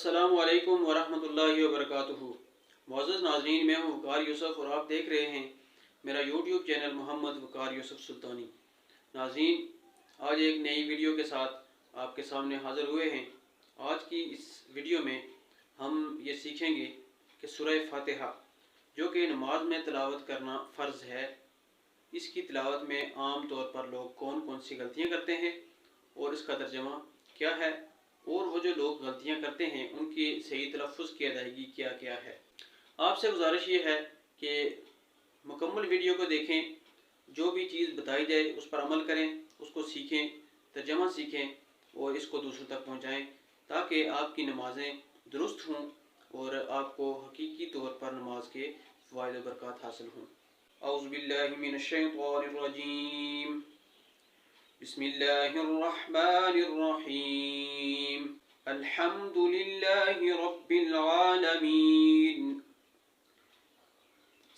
अस्सलामु अलैकुम वरहमतुल्लाहि वबरकातुहू। मुअज़्ज़ज़ नाज़रीन, मैं हूँ वक़ार यूसुफ और आप देख रहे हैं मेरा यूट्यूब चैनल मोहम्मद वक़ार यूसुफ सुल्तानी। नाज़रीन, आज एक नई वीडियो के साथ आपके सामने हाज़िर हुए हैं। आज की इस वीडियो में हम ये सीखेंगे कि सूरह फातिहा जो कि नमाज में तिलावत करना फ़र्ज़ है, इसकी तिलावत में आम तौर पर लोग कौन कौन सी गलतियाँ करते हैं और इसका तर्जमा क्या है, और वो जो लोग गलतियां करते हैं उनकी सही तलफ़्फ़ुज़ की अदायगी क्या क्या है। आपसे गुजारिश ये है कि मुकम्मल वीडियो को देखें, जो भी चीज़ बताई जाए उस पर अमल करें, उसको सीखें, तर्जमा सीखें और इसको दूसरों तक पहुँचाएँ ताकि आपकी नमाज़ें दुरुस्त हों और आपको हकीकी तौर पर नमाज के फ़वाइद व बरक़ात हासिल हों। औज़ु बिल्लाहि मिनश शैतानिर रजीम। बिस्मिल्लाहिर्रहमानिर्रहीम। अल्हम्दुलिल्लाहि रब्बिल आलमीन।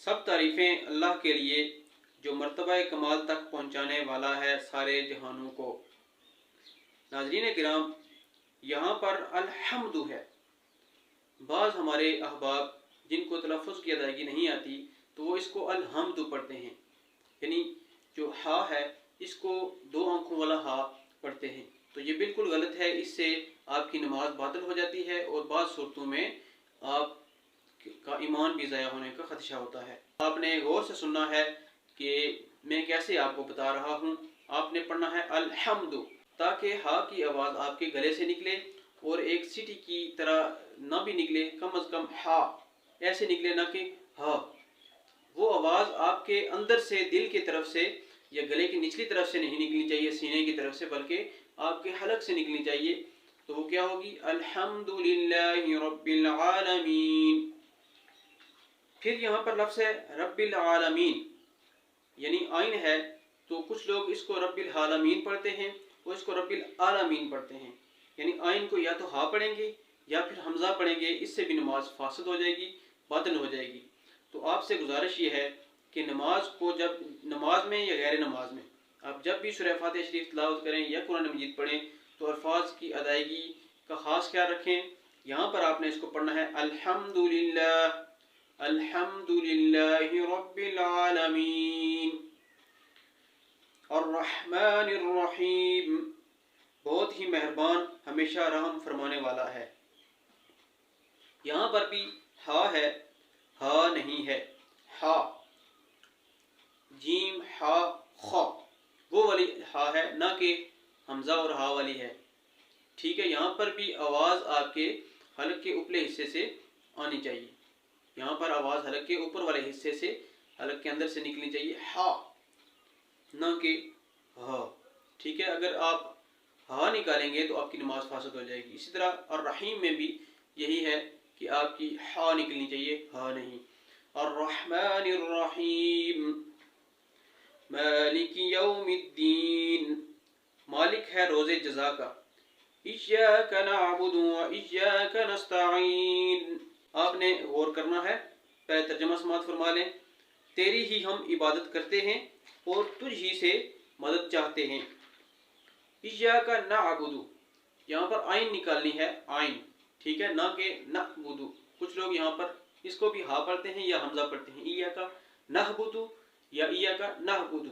सब तारीफ़ें अल्लाह के लिए जो मर्तबा कमाल तक पहुँचाने वाला है सारे जहानों को। नाज़रीन किराम, यहाँ पर अल्हम्दु है। बाज़ हमारे अहबाब जिनको तलफ़्फ़ुज़ की अदायगी नहीं आती तो वो इसको अल्हम्दु पढ़ते हैं, यानी जो हा है इसको दो आंखों वाला हा पढ़ते हैं। तो ये बिल्कुल गलत है, इससे आपकी नमाज बातिल हो जाती है और बाद सूरतों में आप का ईमान भी ज़ाया होने का ख़दशा होता है। आपने गौर से सुनना है कि मैं कैसे आपको बता रहा हूँ। आपने पढ़ना है अल्हम्दु, ताकि हा की आवाज़ आपके गले से निकले और एक सीटी की तरह ना भी निकले, कम अज़ कम हा ऐसे निकले, ना कि हा। वो आवाज़ आपके अंदर से, दिल की तरफ से या गले की निचली तरफ से नहीं निकलनी चाहिए, सीने की तरफ से, बल्कि आपके हलक से निकलनी चाहिए। तो वो क्या होगी? अल्हम्दुलिल्लाहि रब्बिल आलमीन। फिर यहाँ पर लफ्ज़ है रब्बिल आलमीन, यानी आइन है। तो कुछ लोग इसको रब्बिल आलमीन पढ़ते हैं और इसको रब्बिल आलमीन पढ़ते हैं, यानी आइन को या तो हा पढ़ेंगे या फिर हमज़ा पढ़ेंगे। इससे भी नमाज फासद हो जाएगी, बातिल हो जाएगी। तो आपसे गुजारिश ये है कि नमाज को, जब नमाज में या गैर नमाज में, आप जब भी सूरह फातिहा शरीफ तिलावत करें या कुरान मजीद पढ़ें तो अल्फाज की अदायगी का ख़ास ख्याल रखें। यहाँ पर आपने इसको पढ़ना है अल्हम्दुलिल्लाह, अल्हम्दुलिल्लाहि रब्बिल आलमीन, अर्रहमानिर रहीम, बहुत ही मेहरबान, हमेशा रहम फरमाने वाला है। यहाँ पर भी हा है, हा नहीं है। हा, जीम हा खा, वो वाली हा है, ना कि हमजा और हा वाली है। ठीक है, यहाँ पर भी आवाज़ आपके हलक के ऊपरले हिस्से से आनी चाहिए। यहाँ पर आवाज़ हलक के ऊपर वाले हिस्से से, हलक के अंदर से निकलनी चाहिए, हा, ना कि हा। ठीक है, अगर आप हा निकालेंगे तो आपकी नमाज फासद हो जाएगी। इसी तरह और रहीम में भी यही है कि आपकी हा निकलनी चाहिए, हा नहीं। अर्रहमानिर रहीम, मालिक यौमिद्दीन, मालिक है रोज़े जज़ा का। इय्याका नअबुदु व इय्याका नस्तईन, आपने गौर करना है, पहले तर्जुमा समाअत फरमा लें। तेरी ही हम इबादत करते हैं और तुझ ही से मदद चाहते हैं। इय्याका नअबुदु, यहाँ पर आइन निकालनी है, आइन, ठीक है, ना कि नअबुदु। कुछ लोग यहाँ पर इसको भी हा पढ़ते हैं या हमजा पढ़ते हैं, इय्याका नअबुदु या इय्याका नअबुदु।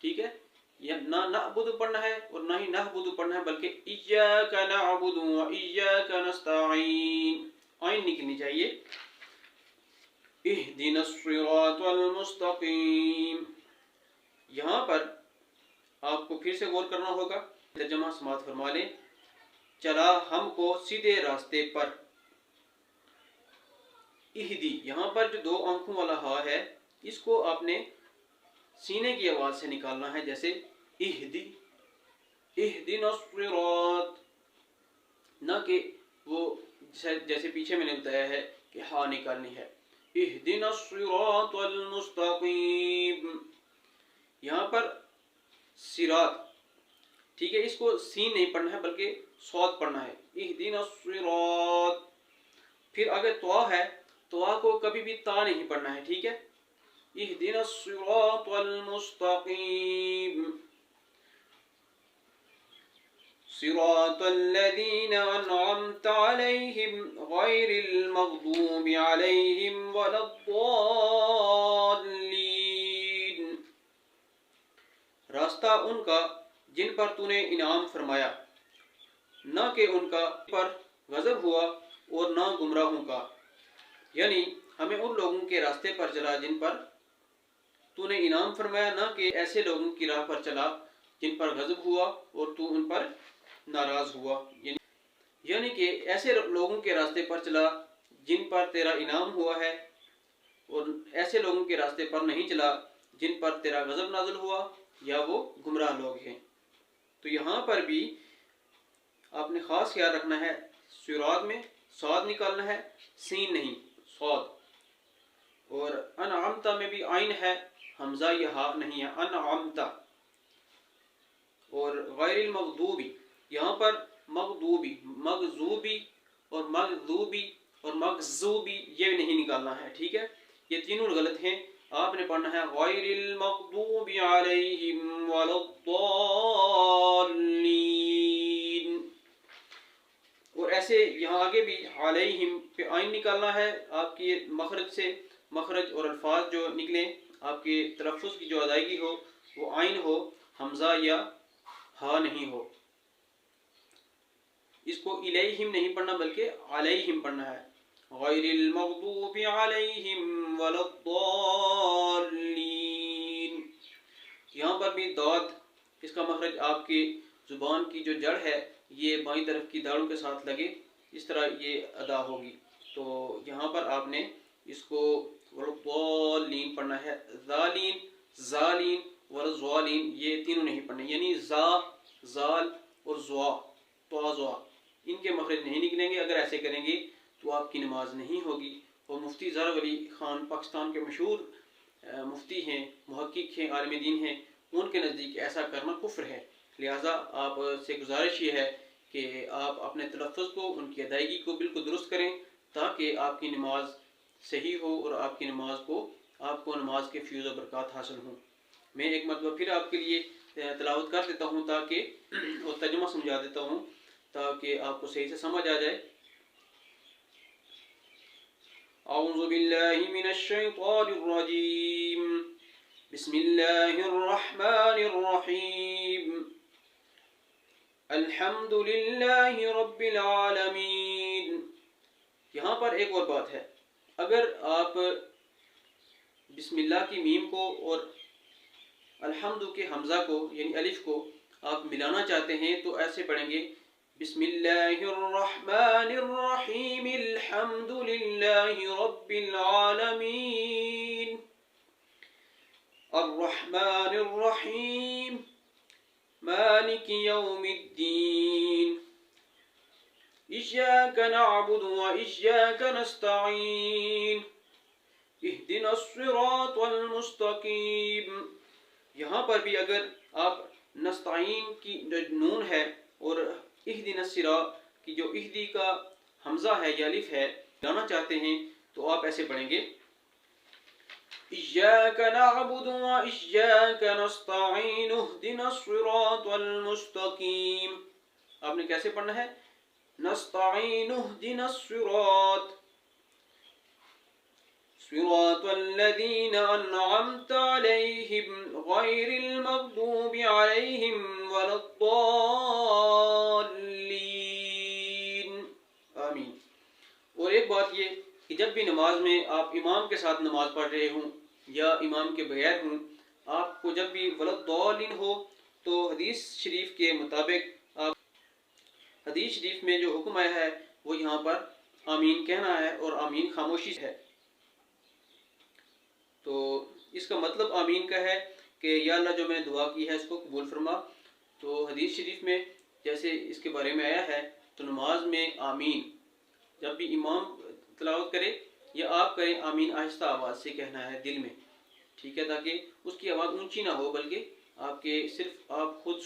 ठीक है, या ना नअबुदु पढ़ना है और ना ही नअबुदु पढ़ना है, बल्कि इय्याका नअबुदु व इय्याका नस्तईन, आइन निकलनी चाहिए। इहदिनस सिरातल मुस्तकीम, यहाँ पर आपको फिर से गौर करना होगा। तर्जुमा समाअत फरमा लें, चला हमको सीधे रास्ते पर। इहदी, यहाँ पर जो दो आंखों वाला हा है इसको आपने सीने की आवाज़ से निकालना है, जैसे इहदी, इहदिनस सिरात, ना कि वो जैसे पीछे मैंने बताया है कि हा निकालनी है। इहदिनस सिरातल मुस्तकीम, यहाँ पर सिरात, ठीक है, इसको सीन नहीं पढ़ना है बल्कि स्वाद पढ़ना है, इहदिनस सिरात। फिर अगर त्वा है, त्वा को कभी भी ता नहीं पढ़ना है, ठीक है। इहदिनस सिरातल मुस्तकीम, صراط الذین انعمت علیہم غیر المغضوب علیہم ولا الضالین، راستہ ان کا جن پر تو نے انعام فرمایا، نہ کہ ان کا پر غضب ہوا اور نہ گمراہوں کا، یعنی ہمیں ان لوگوں کے راستے پر چلا جن پر تو نے انعام فرمایا، نہ کہ ایسے لوگوں کی راہ پر چلا جن پر غضب ہوا اور تو ان پر ناراض ہوا، یعنی کہ ایسے لوگوں کے راستے پر چلا جن پر تیرا انعام ہوا ہے، اور ایسے لوگوں کے راستے پر نہیں چلا جن پر تیرا غضب نازل ہوا یا وہ گمراہ لوگ ہیں۔ تو یہاں پر بھی آپ نے خاص خیال رکھنا ہے، صراط میں صاد نکالنا ہے، سین نہیں، صاد، اور انعمتا میں بھی عین ہے، حمزہ یا ہا نہیں ہے، انعمتا، اور غیر المغضوبی، یہاں پر مغضوبی، مغضوبی اور مغضوبی اور مغضوبی یہ نہیں نکالنا ہے، ٹھیک ہے، یہ تینوں غلط ہیں، آپ نے پڑھنا ہے غیر المغضوب علیہم ولا الضالین، اور ایسے یہاں آگے بھی علیہم پہ عین نکالنا ہے، آپ کی مخرج سے، مخرج اور الفاظ جو نکلیں، آپ کے تلفظ کی جو ادائیگی ہو وہ عین ہو، حمزہ یا ہا نہیں ہو، اس کو الیہم نہیں پڑھنا بلکہ علیہم پڑھنا ہے، غیر المغضوب علیہم ولا الضالین، یہاں پر بھی داد، اس کا مخرج آپ کی زبان کی جو جڑ ہے یہ بائیں طرف کی داڑوں کے ساتھ لگے، اس طرح یہ ادا ہوگی، تو یہاں پر آپ نے اس کو والضالین پڑھنا ہے، ذالین، ذالین والضالین یہ تینوں نہیں پڑھنے، یعنی زا، زال اور زوا، تو زوا، ان کے مخرج نہیں نکلیں گے، اگر ایسے کریں گے تو آپ کی نماز نہیں ہوگی، اور مفتی زہر ولی خان پاکستان کے مشہور مفتی ہیں، محقق ہیں، عالم دین ہیں، ان کے نزدیک ایسا کرنا کفر ہے، لہٰذا آپ سے گزارش یہ ہے کہ آپ اپنے تلفظ کو، ان کی ادائیگی کو بالکل درست کریں تاکہ آپ کی نماز صحیح ہو اور آپ کی نماز کو، آپ کو نماز کے فیض و برکات حاصل ہوں۔ میں ایک مرتبہ پھر آپ کے لیے تلاوت کر دیتا ہوں تاکہ اور ترجمہ سمجھا دیتا ہوں تاکہ آپ کو صحیح سے سمجھ آ جائے۔ اعوذ باللہ من الشیطان الرجیم، بسم اللہ الرحمن الرحیم، الحمد للہ رب العالمین۔ یہاں پر ایک اور بات ہے، اگر آپ بسم اللہ کی میم کو اور الحمد کے حمزہ کو یعنی الف کو آپ ملانا چاہتے ہیں تو ایسے پڑھیں گے، بسم اللہ الرحمن الرحیم، الحمد للہ رب العالمین، الرحمن الرحیم، مالک یوم الدین، ایاک نعبد و ایاک نستعین، اہدنا الصراط المستقیم۔ یہاں پر بھی اگر آپ نستعین کی جو نون ہے اور اہدنا الصراط کی جو اہدی کا حمزہ ہے یا الف ہے لانا چاہتے ہیں تو آپ ایسے پڑھیں گے، ایاک نعبد و ایاک نستعین اہدنا الصراط المستقیم۔ آپ نے کیسے پڑھنا ہے؟ نستعین اہدنا الصراط، صراط الذین انعمت علیہم غیر المغضوب علیہم ولا الضالین، آمین۔ اور ایک بات یہ کہ جب بھی نماز میں آپ امام کے ساتھ نماز پڑھ رہے ہوں یا امام کے بغیر ہوں، آپ کو جب بھی ولا الضالین ہو تو حدیث شریف کے مطابق آپ، حدیث شریف میں جو حکم آیا ہے وہ یہاں پر آمین کہنا ہے، اور آمین خاموشی ہے، تو اس کا مطلب آمین کا ہے کہ یا اللہ جو میں نے دعا کی ہے اس کو قبول فرما۔ تو حدیث شریف میں جیسے اس کے بارے میں آیا ہے تو نماز میں آمین جب بھی امام تلاوت کرے یا آپ کریں، آمین آہستہ آواز سے کہنا ہے دل میں، ٹھیک ہے، تاکہ اس کی آواز اونچی نہ ہو بلکہ آپ کے صرف آپ خود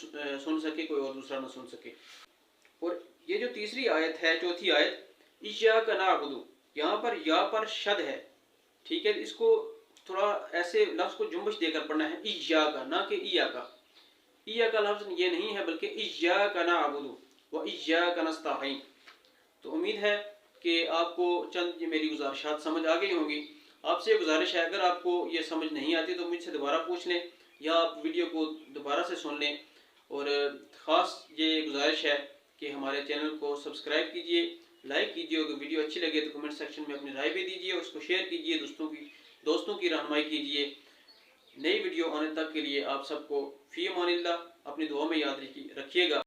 سن سکے، کوئی اور دوسرا نہ سن سکے۔ اور یہ جو تیسری آیت ہے، چوتھی آیت، ایاک نعبد، یہاں پر یا پر شد ہے، ٹھیک ہے، اس کو تھوڑا ایسے لفظ کو جنبش دے کر پڑھنا ہے، ایاک، نہ کہ ایاک، ایاک لفظ یہ نہیں ہے بلکہ ایاک نعبد، وإياك نستعين۔ تو امید ہے کہ آپ کو چند یہ میری گزارشات سمجھ آ گئی ہوں گی۔ آپ سے گزارش ہے اگر آپ کو یہ سمجھ نہیں آتی تو مجھ سے دوبارہ پوچھ لیں یا آپ ویڈیو کو دوبارہ سے سن لیں، اور خاص یہ گزارش ہے کہ ہمارے چینل کو سبسکرائب کیجئے، لائک کیجئے، اگر ویڈیو اچھی لگے تو کمنٹ سیکشن میں اپنی رائے بھی دیجئے، اس کو شیئر کیجئے، دوستوں کی رہنمائی کیجئے۔ نئی ویڈیو آنے تک کے لیے آپ سب کو فی امان اللہ، اپنی دعا میں یاد رکھیے گا۔